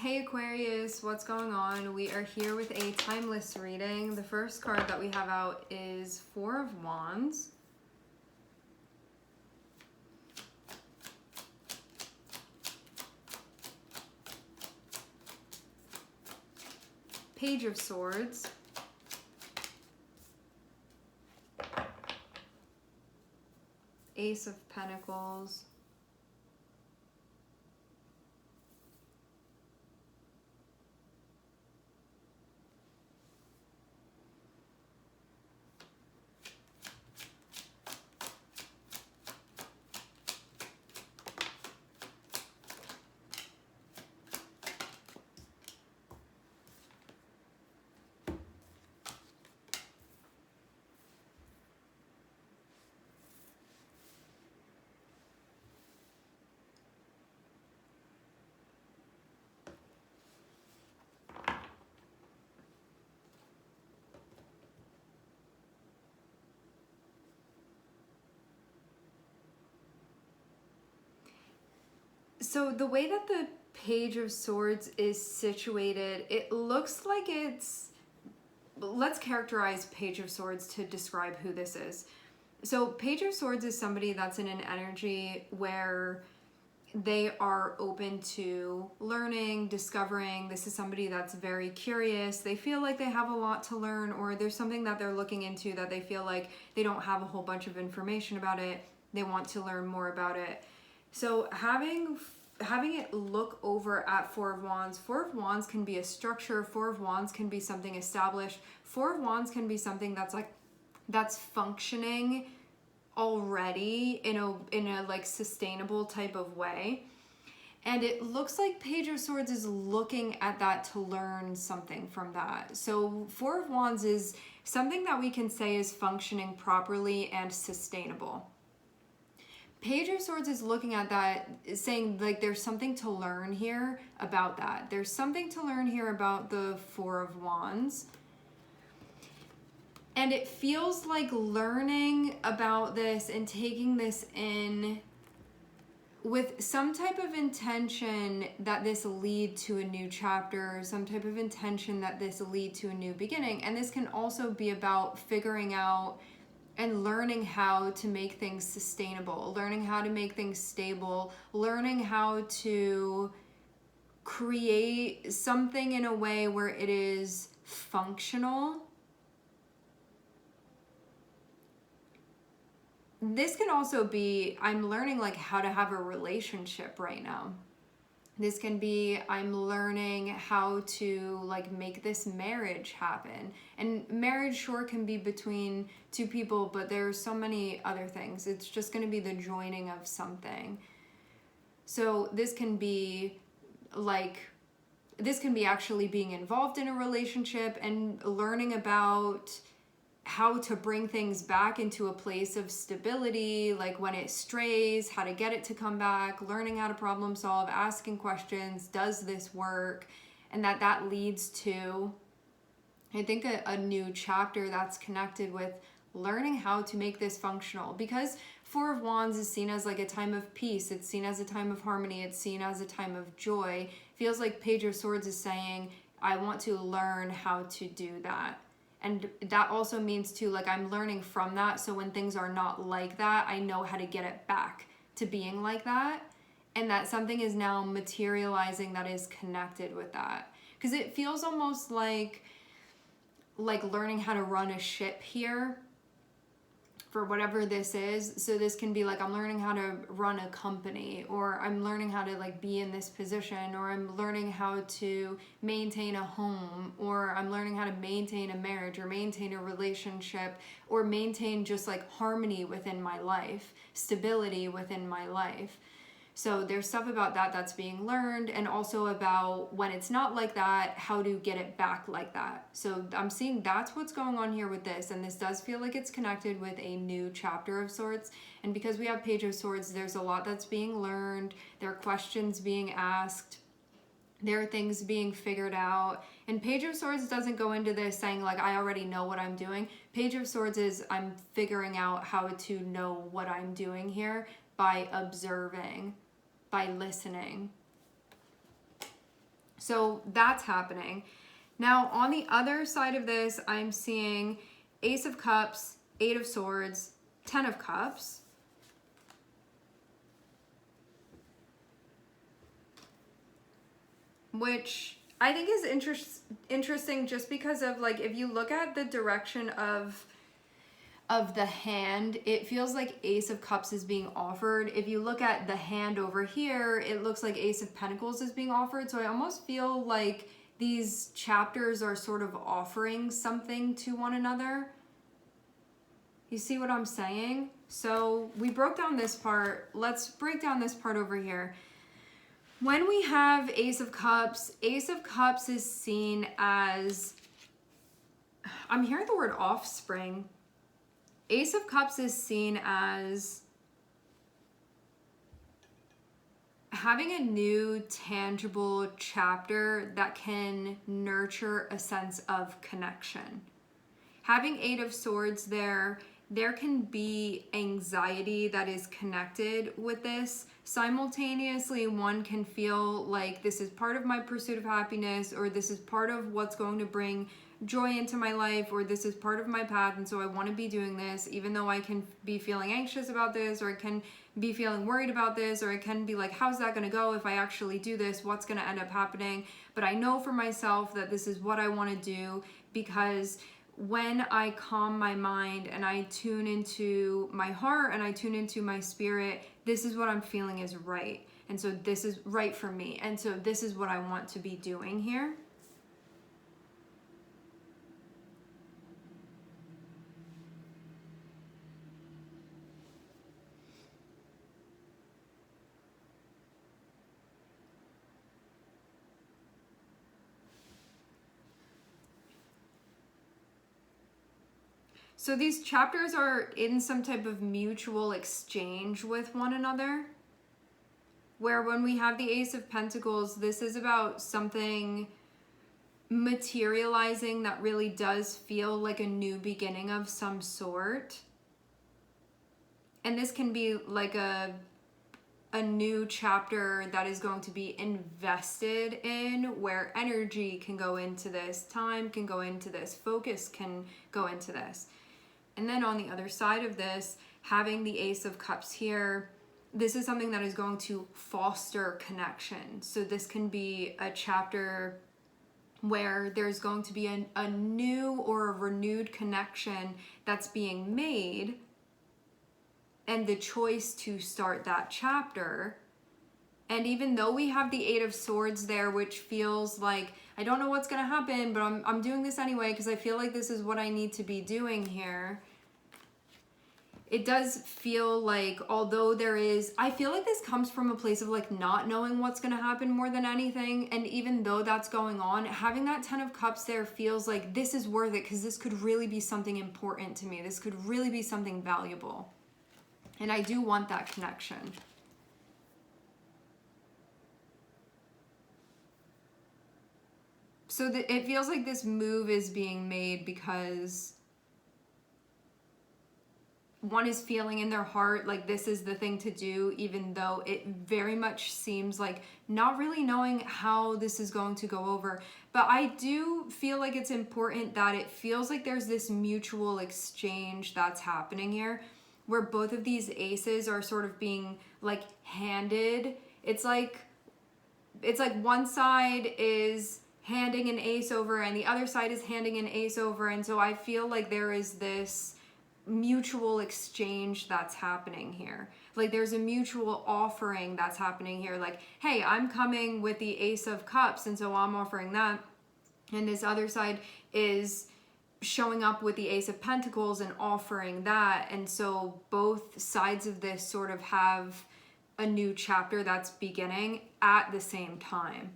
Hey Aquarius, what's going on? We are here with a timeless reading. The first card that we have out is Four of Wands. Page of Swords. Ace of Pentacles. So the way that the Page of Swords is situated, it looks like it's... Let's characterize Page of Swords to describe who this is. So Page of Swords is somebody that's in an energy where they are open to learning, discovering. This is somebody that's very curious. They feel like they have a lot to learn, or there's something that they're looking into that they feel like they don't have a whole bunch of information about it. They want to learn more about it. So having it look over at Four of Wands. Four of Wands can be a structure. Four of Wands can be something established. Four of Wands can be something that's functioning already in a like sustainable type of way. And it looks like Page of Swords is looking at that to learn something from that. So Four of Wands is something that we can say is functioning properly and sustainable. Page of Swords is looking at that, saying like there's something to learn here about that. There's something to learn here about the Four of Wands. And it feels like learning about this and taking this in with some type of intention that this lead to a new chapter, some type of intention that this lead to a new beginning. And this can also be about figuring out and learning how to make things sustainable, learning how to make things stable, learning how to create something in a way where it is functional. This can also be, I'm learning like how to have a relationship right now. This can be, I'm learning how to like make this marriage happen. And marriage sure can be between two people, but there's so many other things. It's just going to be the joining of something. So this can be actually being involved in a relationship and learning about how to bring things back into a place of stability, like when it strays, how to get it to come back, learning how to problem solve, asking questions, does this work? And that leads to, I think, a new chapter that's connected with learning how to make this functional. Because Four of Wands is seen as like a time of peace, it's seen as a time of harmony, it's seen as a time of joy. Feels like Page of Swords is saying, I want to learn how to do that. And that also means too, like I'm learning from that. So when things are not like that, I know how to get it back to being like that. And that something is now materializing that is connected with that. Because it feels almost like learning how to run a ship here for whatever this is. So this can be like, I'm learning how to run a company, or I'm learning how to like be in this position, or I'm learning how to maintain a home, or I'm learning how to maintain a marriage, or maintain a relationship, or maintain just like harmony within my life, stability within my life. So there's stuff about that that's being learned, and also about when it's not like that, how to get it back like that. So I'm seeing that's what's going on here with this, and this does feel like it's connected with a new chapter of sorts. And because we have Page of Swords, there's a lot that's being learned, there are questions being asked, there are things being figured out. And Page of Swords doesn't go into this saying like, I already know what I'm doing. Page of Swords is, I'm figuring out how to know what I'm doing here by observing, by listening. So that's happening. Now, on the other side of this, I'm seeing Ace of Cups, Eight of Swords, Ten of Cups. Which I think is interesting just because of, like, if you look at the direction of the hand, it feels like Ace of Cups is being offered. If you look at the hand over here, it looks like Ace of Pentacles is being offered. So I almost feel like these chapters are sort of offering something to one another. You see what I'm saying? So we broke down this part. Let's break down this part over here. When we have Ace of Cups is seen as, I'm hearing the word offspring. Ace of Cups is seen as having a new tangible chapter that can nurture a sense of connection. Having Eight of Swords there can be anxiety that is connected with this. Simultaneously, one can feel like this is part of my pursuit of happiness, or this is part of what's going to bring joy into my life, or this is part of my path, and so I want to be doing this, even though I can be feeling anxious about this, or I can be feeling worried about this, or I can be like, how's that going to go if I actually do this? What's going to end up happening? But I know for myself that this is what I want to do, because when I calm my mind and I tune into my heart and I tune into my spirit, this is what I'm feeling is right. And so this is right for me. And so this is what I want to be doing here. So these chapters are in some type of mutual exchange with one another, where when we have the Ace of Pentacles, this is about something materializing that really does feel like a new beginning of some sort. And this can be like a new chapter that is going to be invested in, where energy can go into this, time can go into this, focus can go into this. And then on the other side of this, having the Ace of Cups here, this is something that is going to foster connection. So this can be a chapter where there's going to be a new or a renewed connection that's being made, and the choice to start that chapter. And even though we have the Eight of Swords there, which feels like, I don't know what's going to happen, but I'm doing this anyway because I feel like this is what I need to be doing here. It does feel like, although there is, I feel like this comes from a place of like not knowing what's going to happen more than anything. And even though that's going on, having that Ten of Cups there feels like this is worth it, because this could really be something important to me. This could really be something valuable. And I do want that connection. So it feels like this move is being made because one is feeling in their heart like this is the thing to do, even though it very much seems like not really knowing how this is going to go over. But I do feel like it's important that it feels like there's this mutual exchange that's happening here, where both of these aces are sort of being like handed. It's like one side is handing an ace over and the other side is handing an ace over. And so I feel like there is this mutual exchange that's happening here. Like there's a mutual offering that's happening here. Like, hey, I'm coming with the Ace of Cups, and so I'm offering that. And this other side is showing up with the Ace of Pentacles and offering that. And so both sides of this sort of have a new chapter that's beginning at the same time.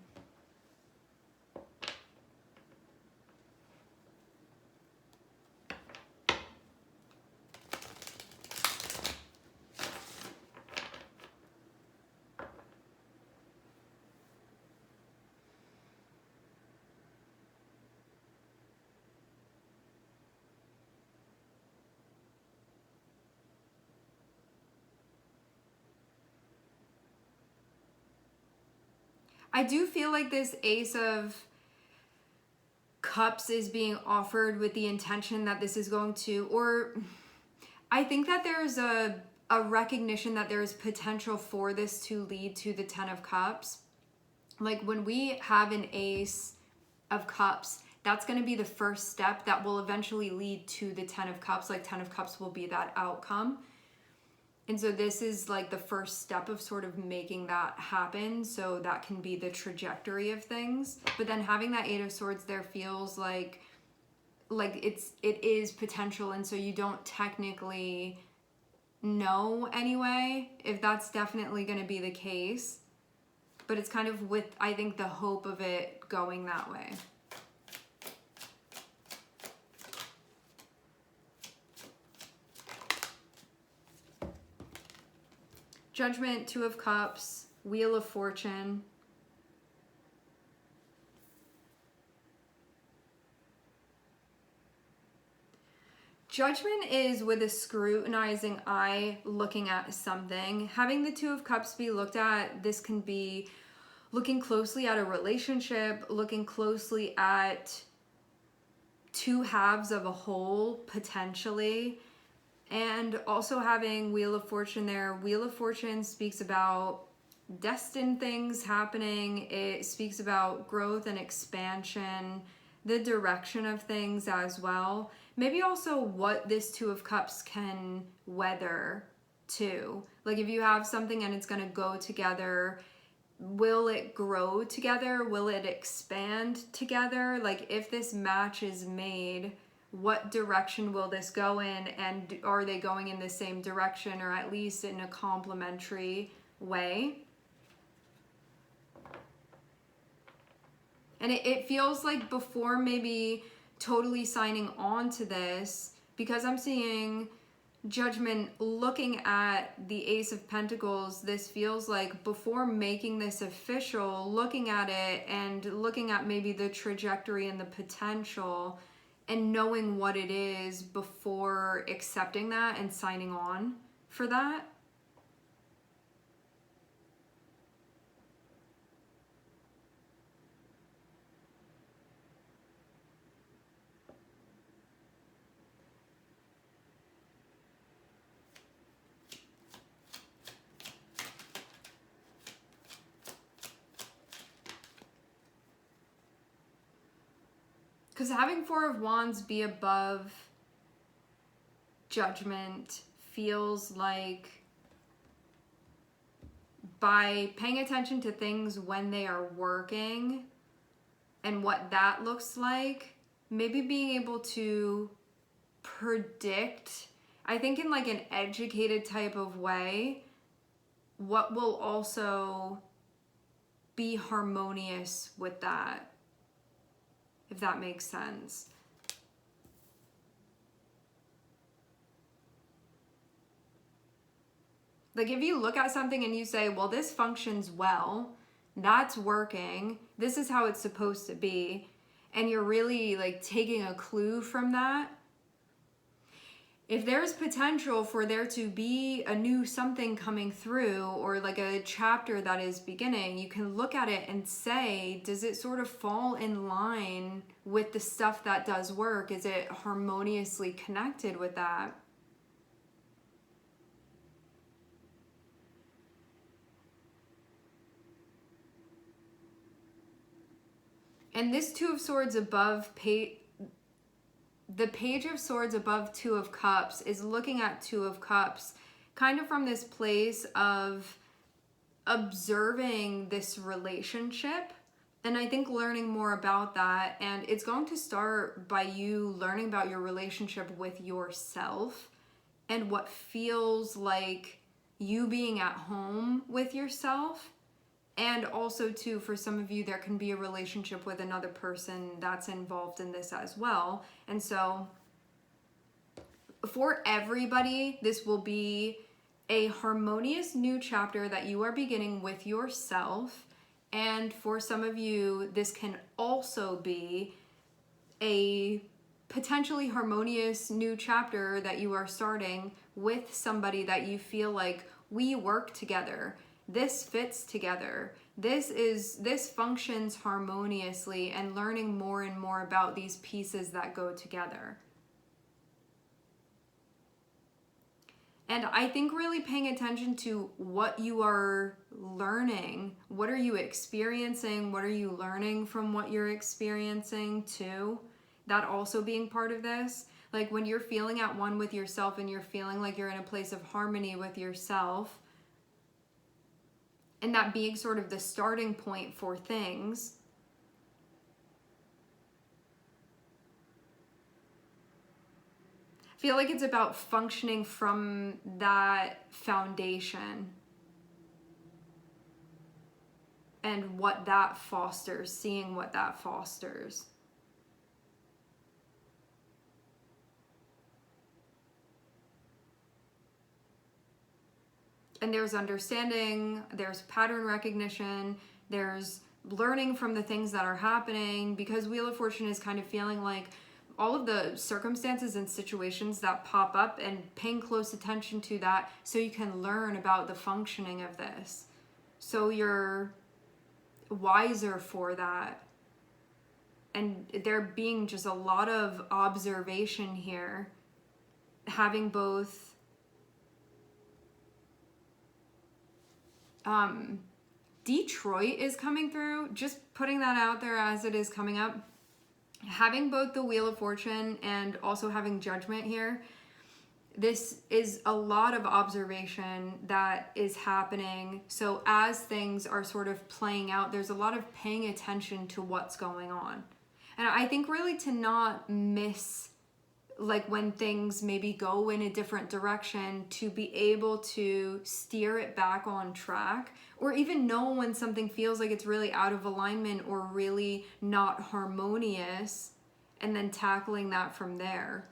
I do feel like this Ace of Cups is being offered with the intention that this is going to, or I think that there's a recognition that there is potential for this to lead to the Ten of Cups. Like when we have an Ace of Cups, that's going to be the first step that will eventually lead to the Ten of Cups. Like Ten of Cups will be that outcome. And so this is like the first step of sort of making that happen. So that can be the trajectory of things. But then having that Eight of Swords there feels like it is potential. And so you don't technically know anyway if that's definitely going to be the case. But it's kind of with, I think, the hope of it going that way. Judgment, Two of Cups, Wheel of Fortune. Judgment is with a scrutinizing eye looking at something. Having the Two of Cups be looked at, this can be looking closely at a relationship, looking closely at two halves of a whole, potentially. And also having Wheel of Fortune there. Wheel of Fortune speaks about destined things happening. It speaks about growth and expansion, the direction of things as well. Maybe also what this Two of Cups can weather too. Like if you have something and it's going to go together, will it grow together? Will it expand together? Like if this match is made, what direction will this go in, and are they going in the same direction, or at least in a complementary way? And it feels like before maybe totally signing on to this, because I'm seeing Judgment looking at the Ace of Pentacles, this feels like before making this official, looking at it and looking at maybe the trajectory and the potential, and knowing what it is before accepting that and signing on for that. Because having Four of Wands be above Judgment feels like by paying attention to things when they are working and what that looks like, maybe being able to predict, I think in like an educated type of way, what will also be harmonious with that, if that makes sense. Like if you look at something and you say, well, this functions well, that's working, this is how it's supposed to be, and you're really like taking a clue from that, if there's potential for there to be a new something coming through, or like a chapter that is beginning, you can look at it and say, does it sort of fall in line with the stuff that does work? Is it harmoniously connected with that? And this Two of Swords above, the Page of Swords above Two of Cups is looking at Two of Cups kind of from this place of observing this relationship. And I think learning more about that, and it's going to start by you learning about your relationship with yourself and what feels like you being at home with yourself. And also too, for some of you, there can be a relationship with another person that's involved in this as well. And so for everybody, this will be a harmonious new chapter that you are beginning with yourself. And for some of you, this can also be a potentially harmonious new chapter that you are starting with somebody that you feel like we work together. This fits together. This functions harmoniously, and learning more and more about these pieces that go together. And I think really paying attention to what you are learning, what are you experiencing, what are you learning from what you're experiencing too, that also being part of this. Like when you're feeling at one with yourself and you're feeling like you're in a place of harmony with yourself, and that being sort of the starting point for things, I feel like it's about functioning from that foundation and what that fosters, seeing what that fosters. And there's understanding, there's pattern recognition, there's learning from the things that are happening, because Wheel of Fortune is kind of feeling like all of the circumstances and situations that pop up, and paying close attention to that so you can learn about the functioning of this. So you're wiser for that. And there being just a lot of observation here, having both Detroit is coming through, just putting that out there as it is coming up. Having both the Wheel of Fortune and also having Judgment here, this is a lot of observation that is happening. So as things are sort of playing out, there's a lot of paying attention to what's going on. And I think really to not miss, like when things maybe go in a different direction, to be able to steer it back on track, or even know when something feels like it's really out of alignment or really not harmonious, and then tackling that from there.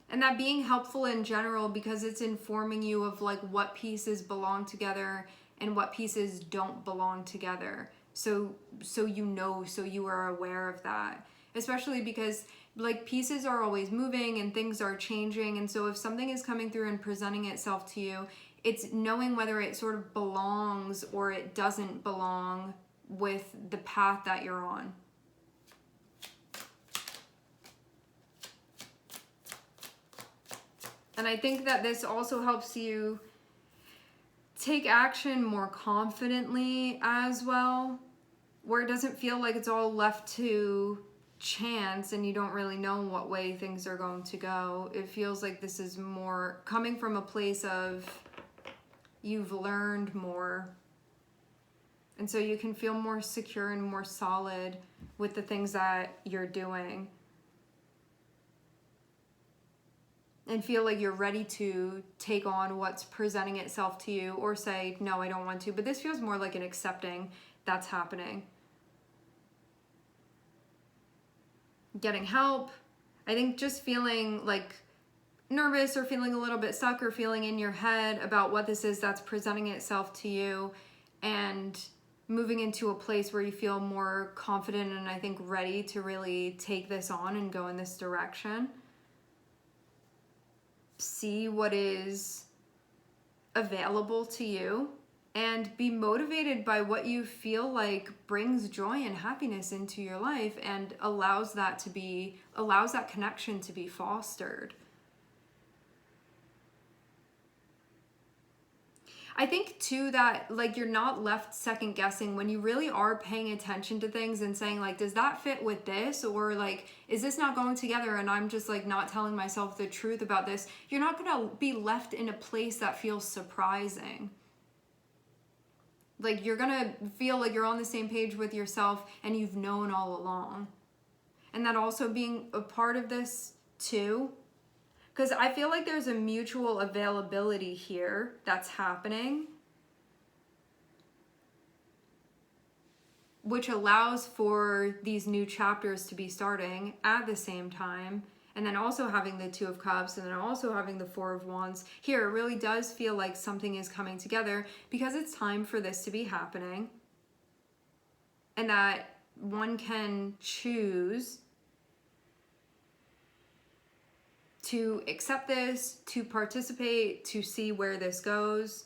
And that being helpful in general, because it's informing you of like what pieces belong together and what pieces don't belong together. So you know, so you are aware of that. Especially because like pieces are always moving and things are changing. And so if something is coming through and presenting itself to you, it's knowing whether it sort of belongs or it doesn't belong with the path that you're on. And I think that this also helps you take action more confidently as well, where it doesn't feel like it's all left to chance and you don't really know what way things are going to go. It feels like this is more coming from a place of you've learned more. And so you can feel more secure and more solid with the things that you're doing. And feel like you're ready to take on what's presenting itself to you, or say, no, I don't want to. But this feels more like an accepting that's happening. Getting help. I think just feeling like nervous or feeling a little bit stuck or feeling in your head about what this is that's presenting itself to you, and moving into a place where you feel more confident and I think ready to really take this on and go in this direction. See what is available to you and be motivated by what you feel like brings joy and happiness into your life and allows that connection to be fostered. I think too that like you're not left second guessing when you really are paying attention to things and saying like, does that fit with this? Or like, is this not going together and I'm just like not telling myself the truth about this? You're not gonna be left in a place that feels surprising. Like you're gonna feel like you're on the same page with yourself and you've known all along. And that also being a part of this too, because I feel like there's a mutual availability here that's happening, which allows for these new chapters to be starting at the same time. And then also having the Two of Cups and then also having the Four of Wands. Here, it really does feel like something is coming together because it's time for this to be happening. And that one can choose to accept this, to participate, to see where this goes,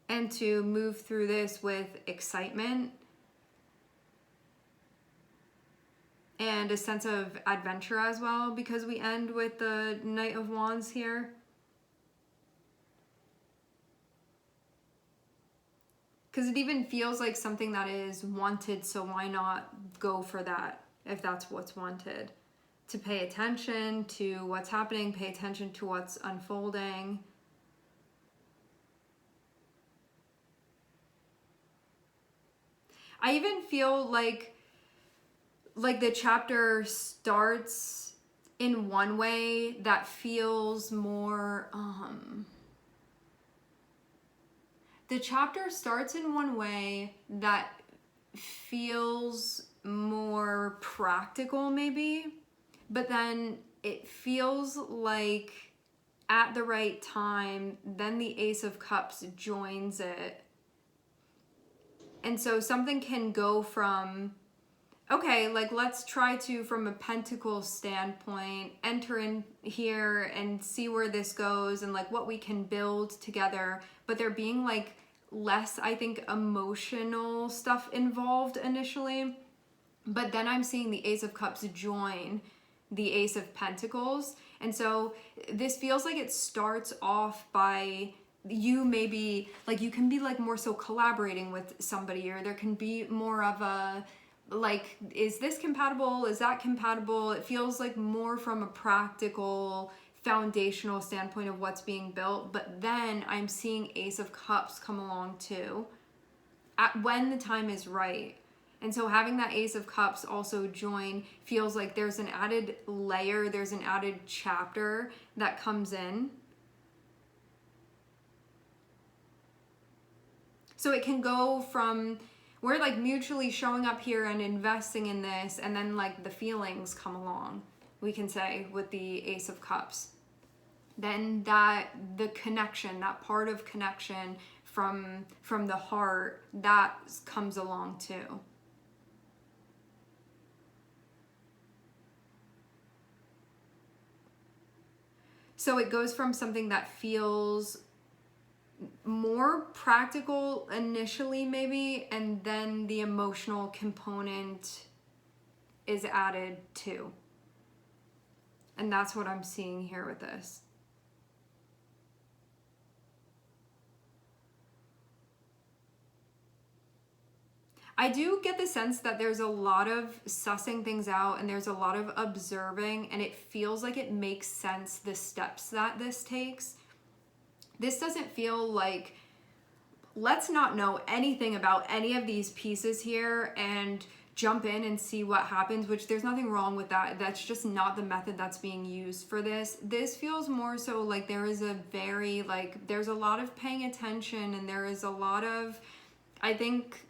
and to move through this with excitement and a sense of adventure as well, because we end with the Knight of Wands here. Because it even feels like something that is wanted, so why not go for that if that's what's wanted? To pay attention to what's happening, pay attention to what's unfolding. I even feel like the chapter starts in one way that feels more, the chapter starts in one way that feels more practical maybe, but then it feels like at the right time, then the Ace of Cups joins it. And so something can go from, okay, like let's try to, from a Pentacles standpoint, enter in here and see where this goes and like what we can build together. But there being like less, I think, emotional stuff involved initially. But then I'm seeing the Ace of Cups join the Ace of Pentacles. And so this feels like it starts off by you maybe, like you can be like more so collaborating with somebody, or there can be more of a, like, is this compatible? Is that compatible? It feels like more from a practical, foundational standpoint of what's being built. But then I'm seeing Ace of Cups come along too, when the time is right. And so having that Ace of Cups also join feels like there's an added layer, there's an added chapter that comes in. So it can go from, we're like mutually showing up here and investing in this, and then like the feelings come along, we can say, with the Ace of Cups. Then that, the connection, that part of connection from the heart, that comes along too. So it goes from something that feels more practical initially maybe, and then the emotional component is added too. And that's what I'm seeing here with this. I do get the sense that there's a lot of sussing things out and there's a lot of observing, and it feels like it makes sense, the steps that this takes. This doesn't feel like, let's not know anything about any of these pieces here and jump in and see what happens, which there's nothing wrong with that. That's just not the method that's being used for this. This feels more so like there is a very, like, there's a lot of paying attention, and there is a lot of, I think,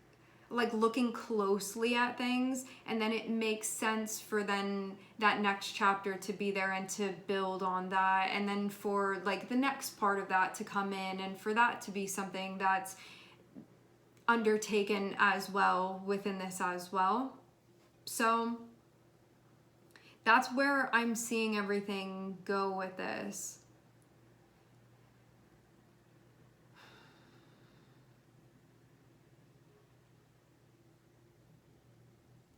like looking closely at things, and then it makes sense for then that next chapter to be there and to build on that, and then for like the next part of that to come in, and for that to be something that's undertaken as well within this as well. So that's where I'm seeing everything go with this.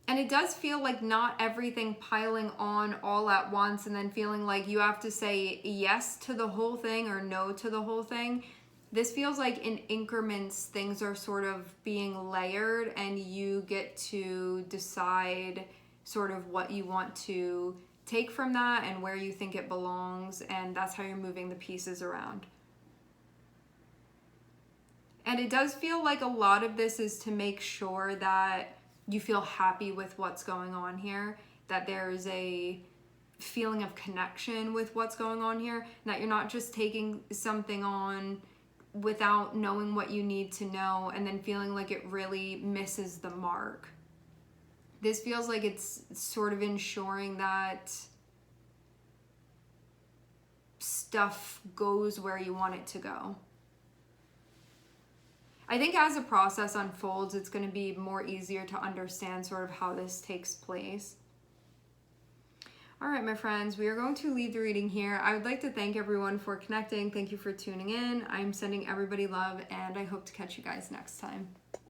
And it does feel like not everything piling on all at once and then feeling like you have to say yes to the whole thing or no to the whole thing. This feels like in increments, things are sort of being layered, and you get to decide sort of what you want to take from that and where you think it belongs, and that's how you're moving the pieces around. And it does feel like a lot of this is to make sure that you feel happy with what's going on here, that there's a feeling of connection with what's going on here, that you're not just taking something on without knowing what you need to know and then feeling like it really misses the mark. This feels like it's sort of ensuring that stuff goes where you want it to go. I think as the process unfolds, it's going to be more easier to understand sort of how this takes place. All right, my friends, we are going to leave the reading here. I would like to thank everyone for connecting. Thank you for tuning in. I'm sending everybody love, and I hope to catch you guys next time.